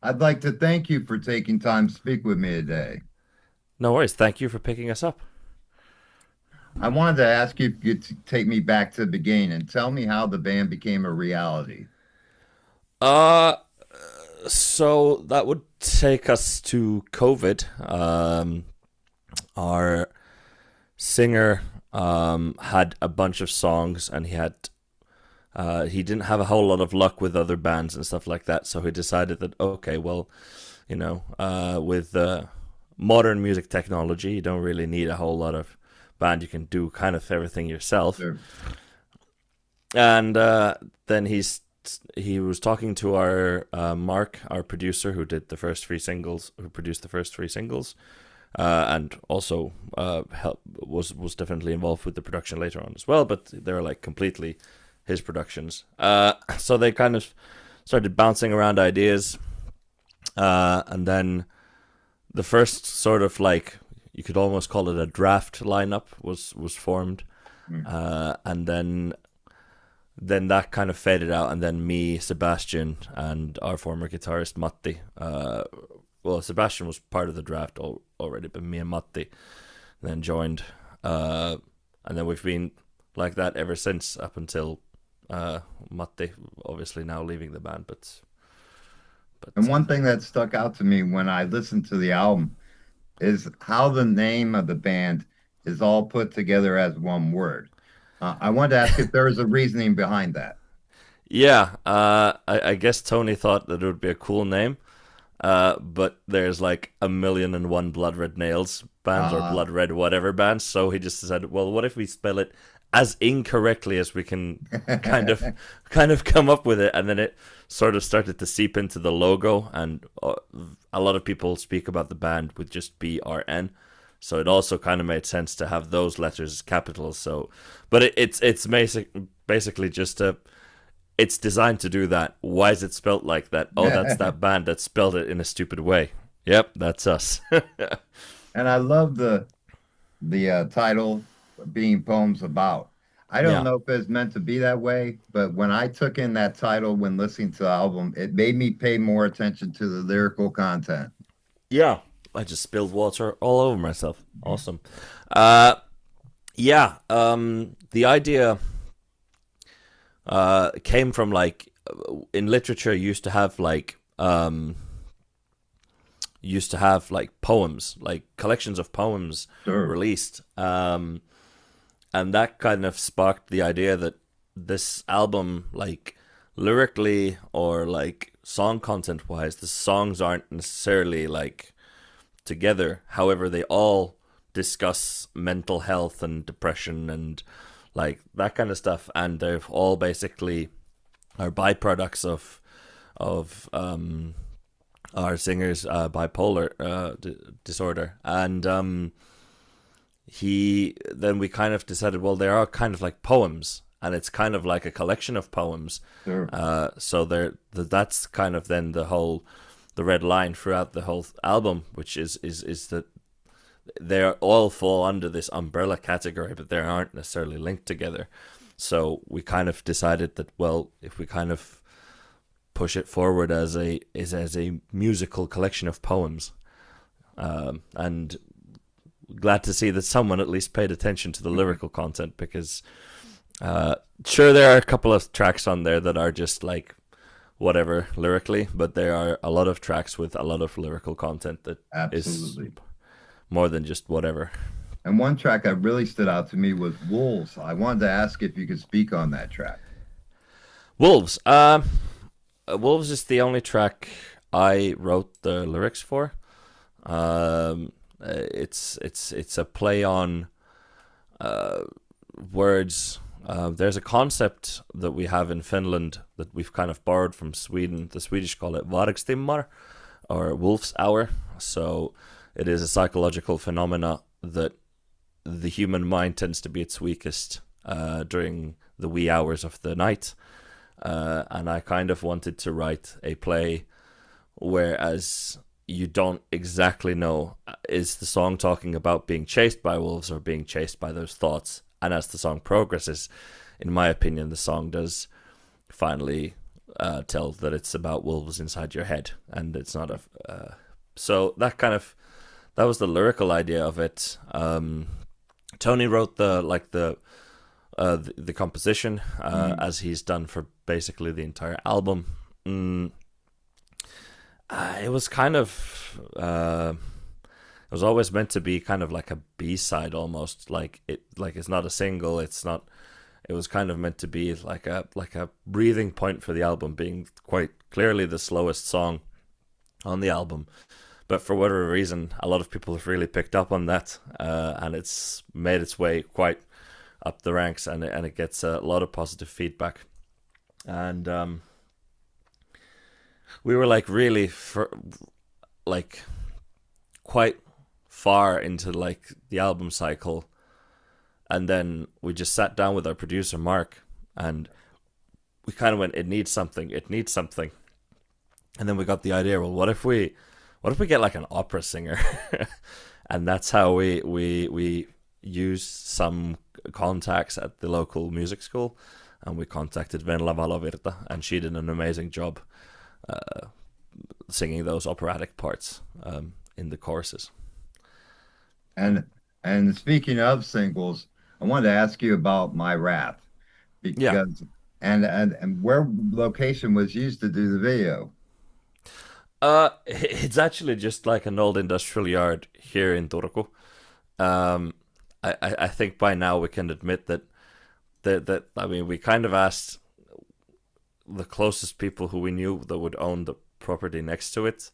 I'd like to thank you for taking time to speak with me today. No worries. Thank you for picking us up. I wanted to ask you if you could take me back to the beginning and tell me how the band became a reality. Uh, so that would take us to COVID. Our singer had a bunch of songs, and he didn't have a whole lot of luck with other bands and stuff like that. So he decided that okay, well, with modern music technology, you don't really need a whole lot of band. You can do kind of everything yourself. Sure. And then he was talking to our Mark, our producer, who did the first three singles, who produced the first three singles, and also was definitely involved with the production later on as well. But they're like completely his productions. So they kind of started bouncing around ideas, and then the first sort of like you could almost call it a draft lineup was formed, Mm. and then that kind of faded out, and then me, Sebastian, and our former guitarist Matti. Well, Sebastian was part of the draft already, but me and Matti then joined, and then we've been like that ever since, up until Matti obviously now leaving the band. And But one thing that stuck out to me when I listened to the album is how the name of the band is all put together as one word. I wanted to ask if there was a reasoning behind that. yeah, I guess Tony thought that it would be a cool name. But there's like a million and one Blood Red Nails bands or Uh, Blood Red whatever bands. So he just said, well, what if we spell it as incorrectly as we can kind of kind of come up with it, and then it sort of started to seep into the logo, and a lot of people speak about the band with just BRN. So it also kind of made sense to have those letters as capitals. So, but it's basically just a it's designed to do that. Why is it spelt like that? Oh, that's that band that spelled it in a stupid way. Yep, that's us. and I love the title being poems about. I don't Yeah. know if it's meant to be that way, but when I took in that title when listening to the album, it made me pay more attention to the lyrical content. Yeah. I just spilled water all over myself. Awesome. Uh yeah, the idea came from like in literature used to have like poems, like collections of poems Sure. released. And that kind of sparked the idea that this album, like lyrically or like song content wise, the songs aren't necessarily like together. However, they all discuss mental health and depression and like that kind of stuff, and they've all basically are byproducts of our singer's bipolar disorder. And he then we kind of decided, well, they are kind of like poems, and it's kind of like a collection of poems. Sure. So that's kind of then the red line throughout the whole album, which is that they all fall under this umbrella category, but they aren't necessarily linked together. So we kind of decided that, well, if we kind of push it forward as a musical collection of poems, and glad to see that someone at least paid attention to the lyrical content, because sure, there are a couple of tracks on there that are just like whatever lyrically, but there are a lot of tracks with a lot of lyrical content that is Absolutely. more than just whatever. And one track that really stood out to me was Wolves. I wanted to ask if you could speak on that track. Wolves. Wolves is the only track I wrote the lyrics for. It's a play on uh, words. There's a concept that we have in Finland that we've kind of borrowed from Sweden. The Swedish call it vargstimmar, or wolf's hour. So it is a psychological phenomena that the human mind tends to be its weakest during the wee hours of the night. And I kind of wanted to write a play whereas you don't exactly know, is the song talking about being chased by wolves or being chased by those thoughts. And as the song progresses, in my opinion, the song does finally tell that it's about wolves inside your head, and it's not a. So that was the lyrical idea of it. Tony wrote the composition, Mm. as he's done for basically the entire album. Mm, it was kind of it was always meant to be kind of like a B side almost, like it's not a single. It's not. It was kind of meant to be like a breathing point for the album, being quite clearly the slowest song on the album. But for whatever reason, a lot of people have really picked up on that, and it's made its way quite up the ranks, and it gets a lot of positive feedback. And we were like really for like quite far into like the album cycle, and then we just sat down with our producer Mark, and we kind of went, it needs something, and then we got the idea, well, what if we get like an opera singer? And that's how we used some contacts at the local music school, and we contacted Venla Valovirta, and she did an amazing job singing those operatic parts in the choruses. And and speaking of singles, I wanted to ask you about My Wrath Yeah. because and where location was used to do the video. It's actually just like an old industrial yard here in Turku. Um, I think by now we can admit that I mean we kind of asked the closest people who we knew that would own the property next to it,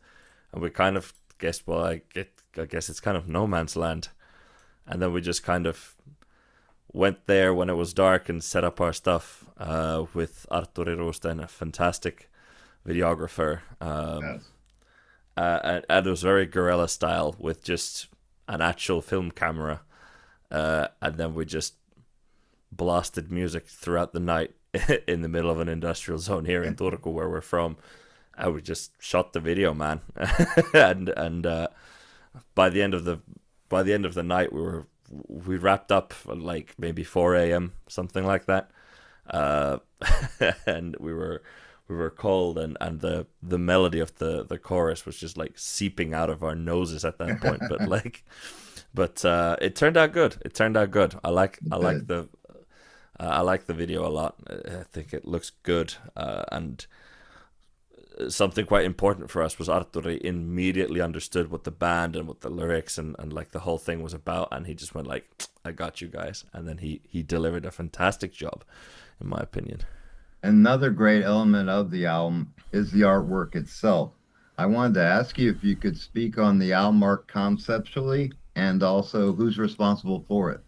and we kind of guessed, well, I guess it's kind of no man's land, and then we just kind of went there when it was dark and set up our stuff with Arturi Rusten, a fantastic videographer. Yes. And it was very guerrilla style with just an actual film camera, and then we just blasted music throughout the night in the middle of an industrial zone here in Turku, where we're from. And we just shot the video, man, and by the end of the night, we wrapped up at like maybe 4 a.m., something like that, uh, and we were cold, and the melody of the chorus was just like seeping out of our noses at that point. But like, but it turned out good. It turned out good. I like the video a lot. I think it looks good, and something quite important for us was Arturi immediately understood what the band and what the lyrics and like the whole thing was about, and he just went like, I got you guys, and then he delivered a fantastic job, in my opinion. Another great element of the album is the artwork itself. I wanted to ask you if you could speak on the album art conceptually and also who's responsible for it.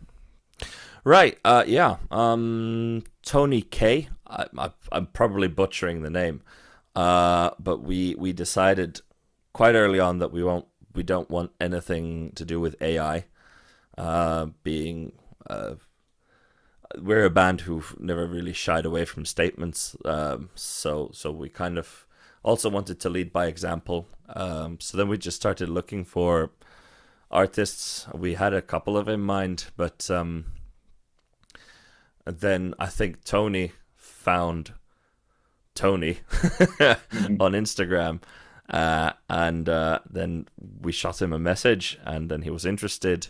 Right. Yeah. Tony K. I'm probably butchering the name. But we decided quite early on that we don't want anything to do with AI. Being We're a band who've never really shied away from statements. So we kind of also wanted to lead by example. So then we just started looking for artists. We had a couple of in mind, but then I think Tony found Tony Mhm. on Instagram, and then we shot him a message, and then he was interested,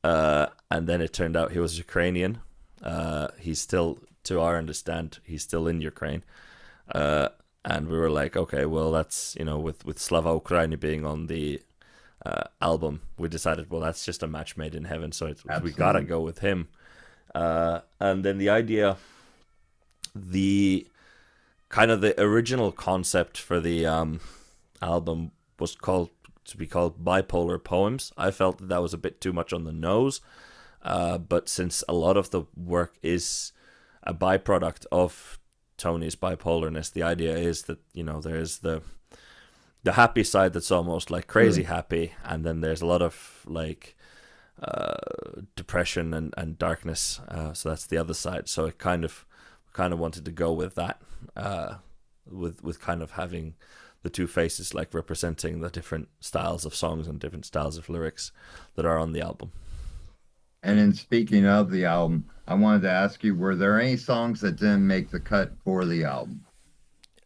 and then it turned out he was Ukrainian. He's still, to our understand, he's still in Ukraine, uh, and we were like, okay, well, that's, with Slava Ukraini being on the album, we decided, well, that's just a match made in heaven, so we gotta Absolutely. go with him. And then the idea, the kind of the original concept for the album was called to be called Bipolar Poems. I felt that was a bit too much on the nose, but since a lot of the work is a byproduct of Tony's bipolarness, the idea is that there's the happy side that's almost like crazy True. happy, and then there's a lot of like depression and darkness. So that's the other side. So it kind of wanted to go with that, with kind of having the two faces, like representing the different styles of songs and different styles of lyrics that are on the album. And in speaking of the album, I wanted to ask you, were there any songs that didn't make the cut for the album?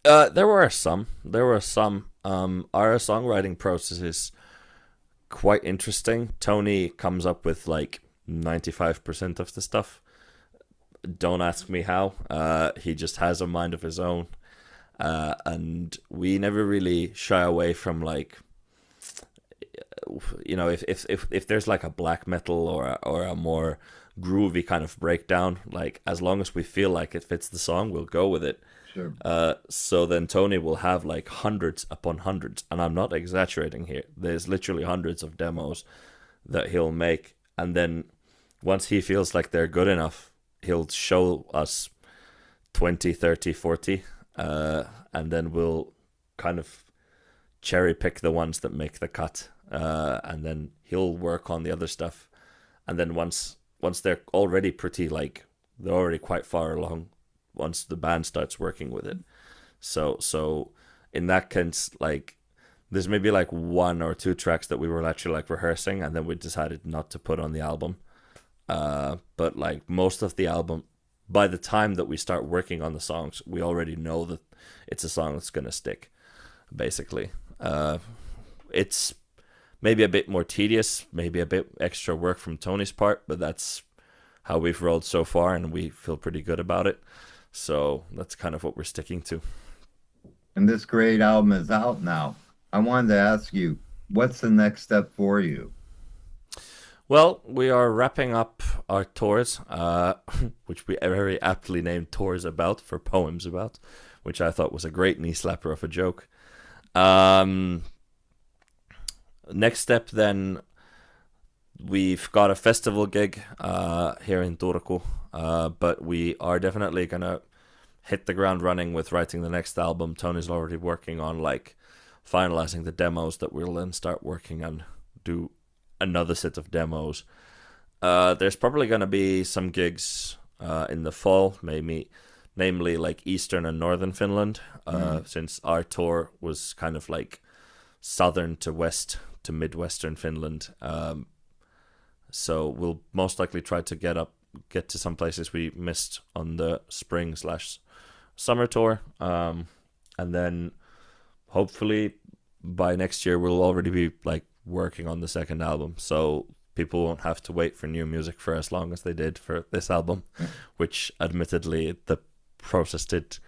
There were some. There were some. Our songwriting process is quite interesting. Tony comes up with like 95% of the stuff. Don't ask me how. He just has a mind of his own. And we never really shy away from like, if there's like a black metal or a more groovy kind of breakdown, like as long as we feel like it fits the song, we'll go with it. Sure. So then Tony will have like hundreds upon hundreds, and I'm not exaggerating here. There's literally hundreds of demos that he'll make, and then once he feels like they're good enough, he'll show us 20, 30, 40, and then we'll kind of cherry pick the ones that make the cut, and then he'll work on the other stuff, and then once they're already pretty like they're already quite far along once the band starts working with it. So in that sense, like there's maybe like one or two tracks that we were actually like rehearsing and then we decided not to put on the album. But like most of the album, by the time that we start working on the songs, we already know that it's a song that's gonna stick. Basically, it's maybe a bit more tedious, maybe a bit extra work from Tony's part, but that's how we've rolled so far, and we feel pretty good about it. So that's kind of what we're sticking to. And this great album is out now. I wanted to ask you, what's the next step for you? Well, we are wrapping up our tours, which we very aptly named Tours About for Poems About, which I thought was a great knee slapper of a joke. Next step, then, we've got a festival gig here in Turku, but we are definitely going to hit the ground running with writing the next album. Tony's already working on like finalizing the demos that we'll then start working and do another set of demos. There's probably going to be some gigs in the fall, maybe, namely like Eastern and Northern Finland, since our tour was kind of like southern to west to Midwestern Finland. So we'll most likely try to get to some places we missed on the spring/summer tour, and then hopefully by next year we'll already be like working on the second album, so people won't have to wait for new music for as long as they did for this album, which admittedly the process did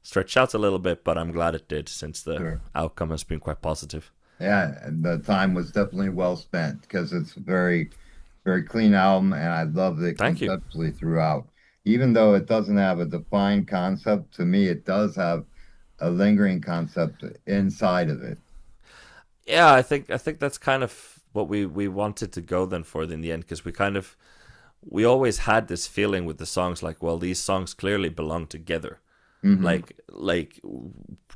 stretch out a little bit, but I'm glad it did since the outcome has been quite positive. Yeah, and the time was definitely well spent because it's a very, very clean album, and I love it Thank you. conceptually throughout. Even though it doesn't have a defined concept, to me, it does have a lingering concept inside of it. Yeah, I think that's kind of what we wanted to go then for in the end, because we always had this feeling with the songs like, well, these songs clearly belong together. Hmm. Like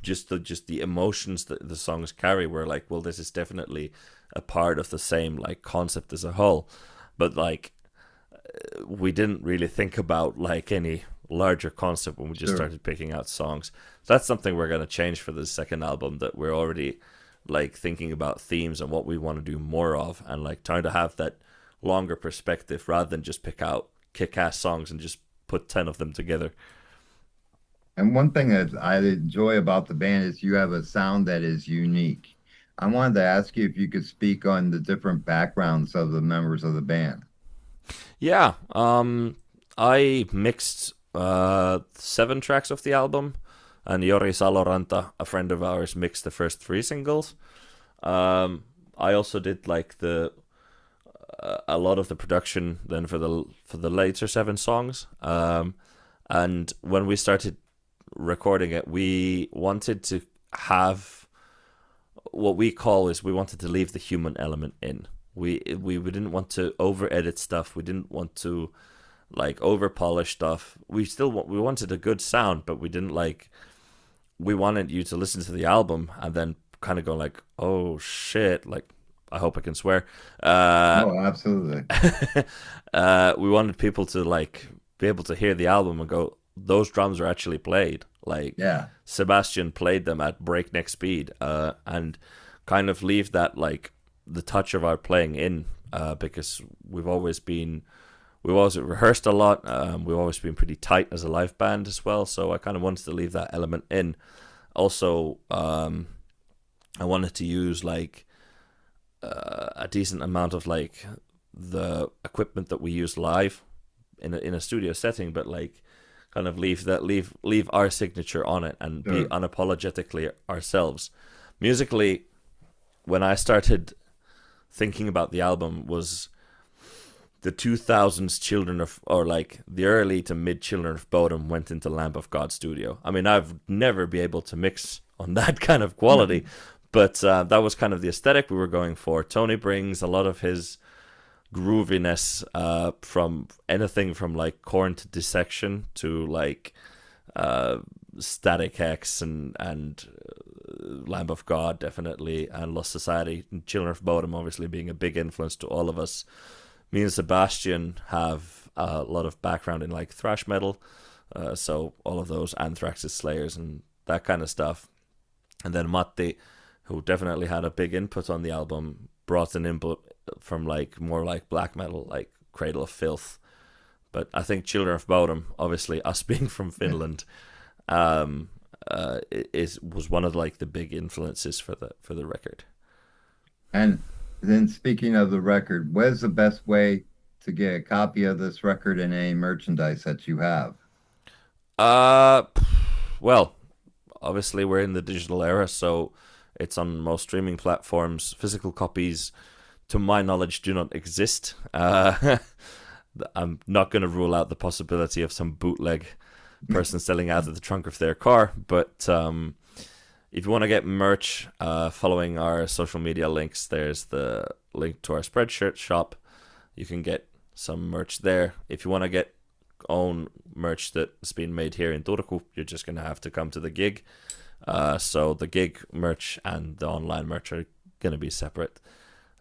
just the emotions that the songs carry were like, well, this is definitely a part of the same like concept as a whole. But like we didn't really think about like any larger concept when we just Sure. started picking out songs. So that's something we're gonna change for the second album, that we're already like thinking about themes and what we want to do more of, and like trying to have that longer perspective rather than just pick out kick-ass songs and just put 10 of them together. And one thing that I enjoy about the band is you have a sound that is unique. I wanted to ask you if you could speak on the different backgrounds of the members of the band. Yeah, I mixed 7 tracks of the album, and Jori Saloranta, a friend of ours, mixed the first 3 singles. I also did like the a lot of the production then for the later 7 songs. And when we started recording it, we wanted to have what we wanted to leave the human element in. We didn't want to over edit stuff. We didn't want to like over polish stuff. We wanted a good sound, but we wanted you to listen to the album and then kind of go like, oh shit, like I hope I can swear. Oh, absolutely. We wanted people to like be able to hear the album and go, those drums are actually played. Like Yeah. Sebastian played them at breakneck speed, and kind of leave that like the touch of our playing in, because we've always rehearsed a lot. We've always been pretty tight as a live band as well. So I kind of wanted to leave that element in. Also, I wanted to use like a decent amount of like the equipment that we use live in a studio setting, but like kind of leave our signature on it and be Sure. unapologetically ourselves. Musically, when I started thinking about the album was the 2000s Children of, or like the early to mid Children of Bodom went into Lamb of God studio. I mean, I've never be able to mix on that kind of quality, but that was kind of the aesthetic we were going for. Tony brings a lot of his grooviness from anything from like Corn to Dissection to like uh, Static X and Lamb of God definitely, and Lost Society, and Children of Bodom obviously being a big influence to all of us. Me and Sebastian have a lot of background in like thrash metal, so all of those Anthrax's Slayers and that kind of stuff. And then Matti, who definitely had a big input on the album, brought an input from like more like black metal, like Cradle of Filth. But I think Children of Bodom, obviously us being from Finland, um, is was one of like the big influences for the record. And then speaking of the record, what is the best way to get a copy of this record and any merchandise that you have? Uh, well, obviously we're in the digital era, so it's on most streaming platforms. Physical copies, to my knowledge, do not exist. I'm not going to rule out the possibility of some bootleg person selling out of the trunk of their car, but if you want to get merch, following our social media links, there's the link to our Spreadshirt shop. You can get some merch there. If you want to get own merch that's been made here in Turku, you're just going to have to come to the gig. So the gig merch and the online merch are going to be separate.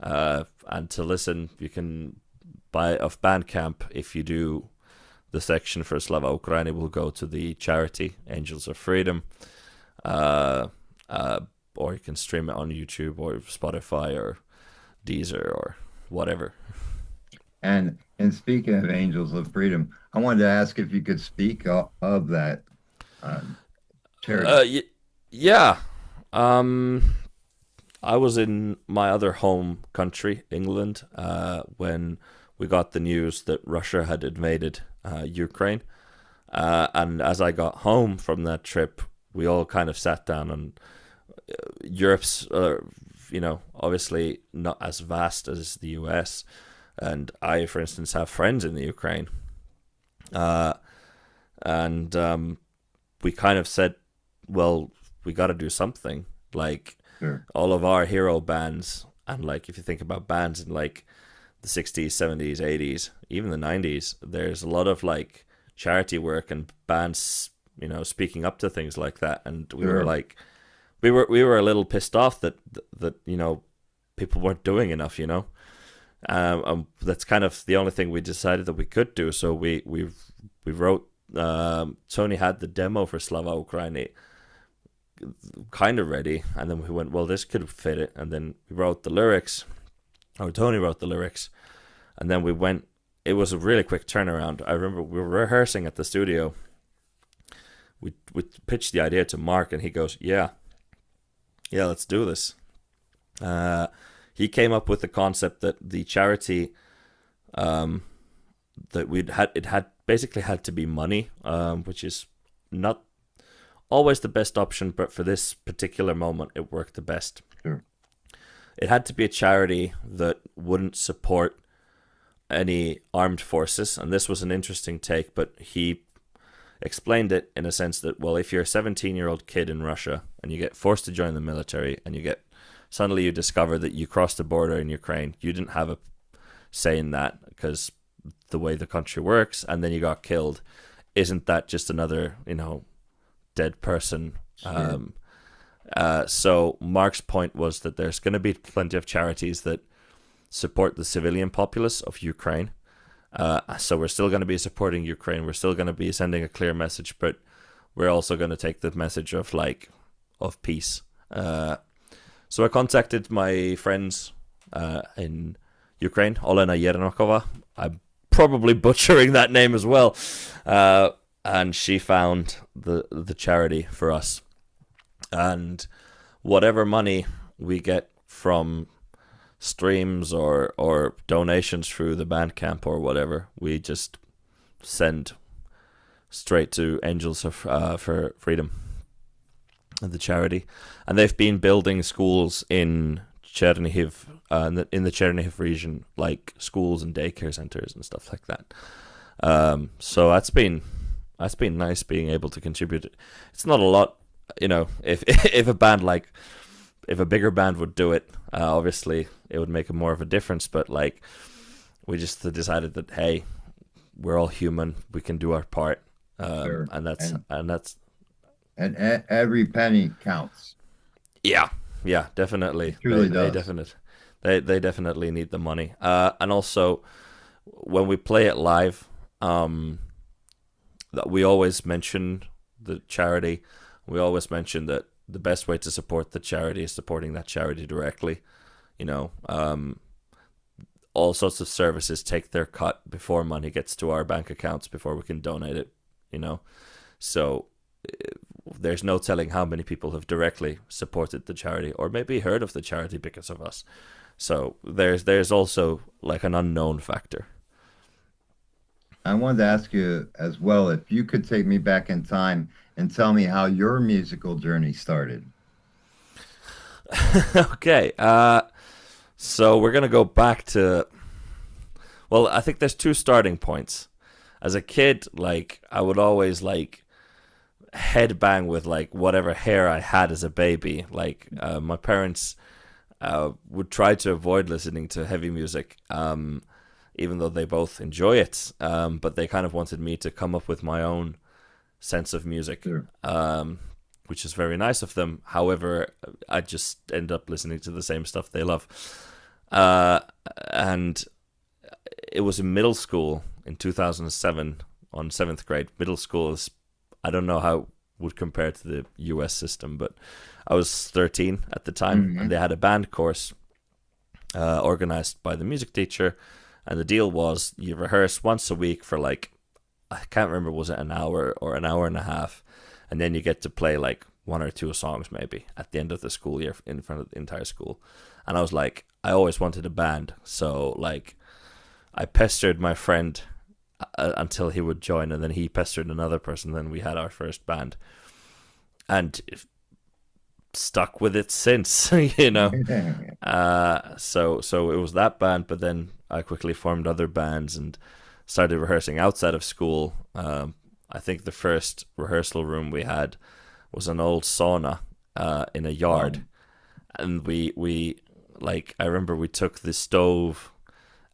And to listen, you can buy off Bandcamp. If you do, the section for Slava Ukraini will go to the charity Angels of Freedom. Or you can stream it on YouTube or Spotify or Deezer or whatever. And speaking of Angels of Freedom, I wanted to ask if you could speak of that uh, charity. Yeah. Um, I was in my other home country, England, when we got the news that Russia had invaded Ukraine. And as I got home from that trip, we all kind of sat down, and Europe's, obviously not as vast as the US. And I, for instance, have friends in the Ukraine. Uh, and we kind of said, well, we got to do something. Like, Sure. all of our hero bands, and like if you think about bands in like the 60s, 70s, 80s, even the 90s, there's a lot of like charity work and bands, speaking up to things like that. And we were Sure. like, we were a little pissed off that people weren't doing enough. That's kind of the only thing we decided that we could do. So we wrote. Tony had the demo for Slava Ukraini kind of ready, and then we went, well, this could fit it, and then we wrote the lyrics, or Tony wrote the lyrics, and then we went. It was a really quick turnaround. I remember we were rehearsing at the studio. We pitched the idea to Mark, and he goes, yeah, let's do this. He came up with the concept that the charity that it had basically had to be money, which is not always the best option, but for this particular moment, it worked the best. Sure. It had to be a charity that wouldn't support any armed forces, and this was an interesting take, but he explained it in a sense that, well, if you're a 17-year-old kid in Russia and you get forced to join the military and suddenly you discover that you crossed the border in Ukraine, you didn't have a say in that because the way the country works, and then you got killed, isn't that just another, dead person? Sure. So Mark's point was that there's going to be plenty of charities that support the civilian populace of Ukraine. So we're still going to be supporting Ukraine. We're still going to be sending a clear message, but we're also going to take the message of peace. So I contacted my friends in Ukraine, Olena Yernokova. I'm probably butchering that name as well. And she found the charity for us. and whatever money we get from streams or donations through the Bandcamp or whatever, we just send straight to Angels for Freedom, the charity. And they've been building schools in Chernihiv, in the Chernihiv region, like schools and daycare centers and stuff like that. So that's been nice being able to contribute. It's not a lot, you know. If if a band like if a bigger band would do it, obviously it would make more of a difference. But like, we just decided that, hey, we're all human. We can do our part, Sure. and that's And and that's every penny counts. yeah, yeah, definitely. It truly does. They definitely need the money. And also when we play it live, that we always mention the charity. We always mention that the best way to support the charity is supporting that charity directly. You know, all sorts of services take their cut before money gets to our bank accounts before we can donate it. You know, so there's no telling how many people have directly supported the charity or maybe heard of the charity because of us. So there's also like an unknown factor. I wanted to ask you as well if you could take me back in time and tell me how your musical journey started. Okay, so we're gonna go back to, well, I think there's two starting points. As a kid, like I would always like headbang with like whatever hair I had as a baby. Like my parents would try to avoid listening to heavy music, even though they both enjoy it. But they kind of wanted me to come up with my own sense of music, Sure. which is very nice of them. However, I just end up listening to the same stuff they love. Uh, and it was in middle school in 2007 on seventh grade. Middle school is, I don't know how it would compare to the US system, but I was 13 at the time, and Hmm. they had a band course organized by the music teacher. And the deal was you rehearse once a week for like, I can't remember, was it an hour or an hour and a half? And then you get to play like one or two songs maybe at the end of the school year in front of the entire school. And I was like, I always wanted a band. So like, I pestered my friend until he would join, and then he pestered another person. Then we had our first band, and stuck with it since. You know. So it was that band, but then I quickly formed other bands and started rehearsing outside of school. I think the first rehearsal room we had was an old sauna in a Wow. yard, and we like I remember we took the stove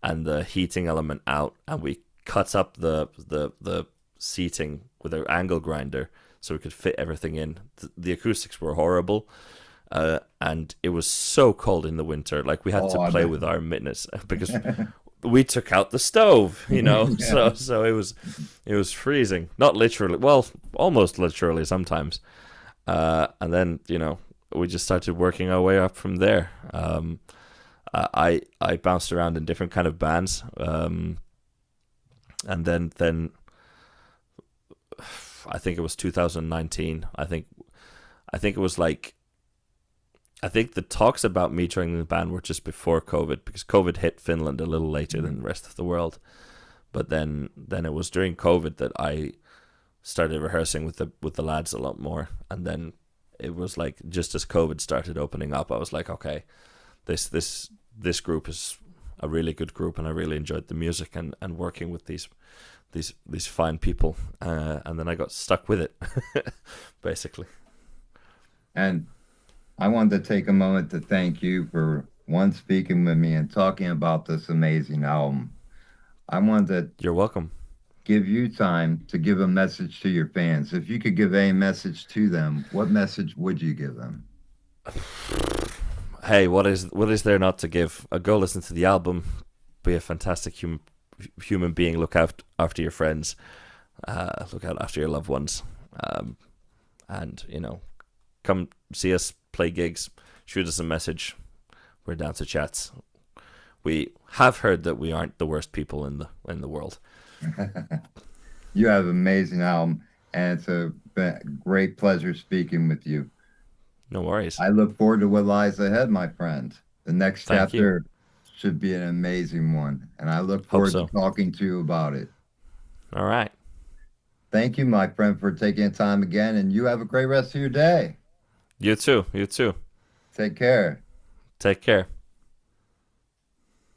and the heating element out, and we cut up the seating with an angle grinder so we could fit everything in. The acoustics were horrible, and it was so cold in the winter. Like we had to Oh, I play bet. with our mittens because we took out the stove. You know, Yeah. so it was freezing. Not literally, well, almost literally sometimes. And then we just started working our way up from there. I bounced around in different kind of bands, and then I think it was 2019. I think it was like, I think the talks about me joining the band were just before COVID, because COVID hit Finland a little later than the rest of the world. But then it was during COVID that I started rehearsing with the lads a lot more, and then it was like just as COVID started opening up, I was like, okay, this group is a really good group, and I really enjoyed the music and working with these fine people, and then I got stuck with it, basically. And I wanted to take a moment to thank you for one speaking with me and talking about this amazing album. I wanted to You're welcome. give you time to give a message to your fans. If you could give a message to them, what message would you give them? Hey, what is there not to give? Go listen to the album. Be a fantastic human being. Look out after your friends. Look out after your loved ones. Um, and come see us play gigs. Shoot us a message. We're down to chats. We have heard that we aren't the worst people in the world. You have an amazing album, and it's a great pleasure speaking with you. No worries. I look forward to what lies ahead, my friend. The next Thank you. chapter should be an amazing one, and I look Hope forward to so. talking to you about it. All right. Thank you, my friend, for taking the time again, and you have a great rest of your day. You too. You too. Take care. Take care.